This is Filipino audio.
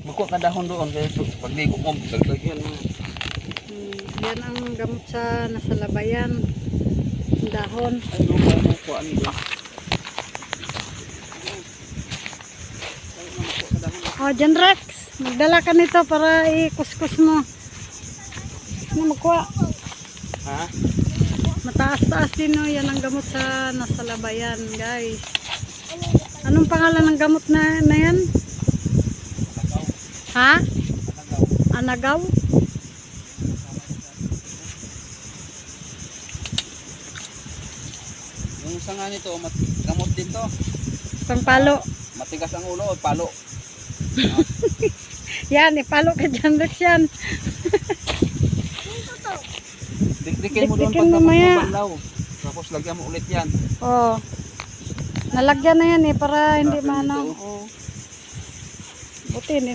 Buko ka dahon doon kaya pagligo mo dagdagan mo. Yan ang gamot sa nasalabayan. Dahon. Ano ba mo kuan doon? Oh, John Rex, magdala ka nito para ikuskus mo. Ano magkuha? Ha? Mataas-taas din, no? Yan ang gamot sa nasalabayan, guys. Anong pangalan ng gamot na yan? Ha? Anagaw? Yung sanga nito, gamot din to. Pangpalo. Matigas ang ulo, palo. Yan, ipalo ka John Rex yan. Dikdikin mo doon Dikdikin pagka mamaya. magbanlaw. Tapos lagyan mo ulit yan. Oh. Nalagyan na yan para hindi Tapos maano. ito. Oh. Buti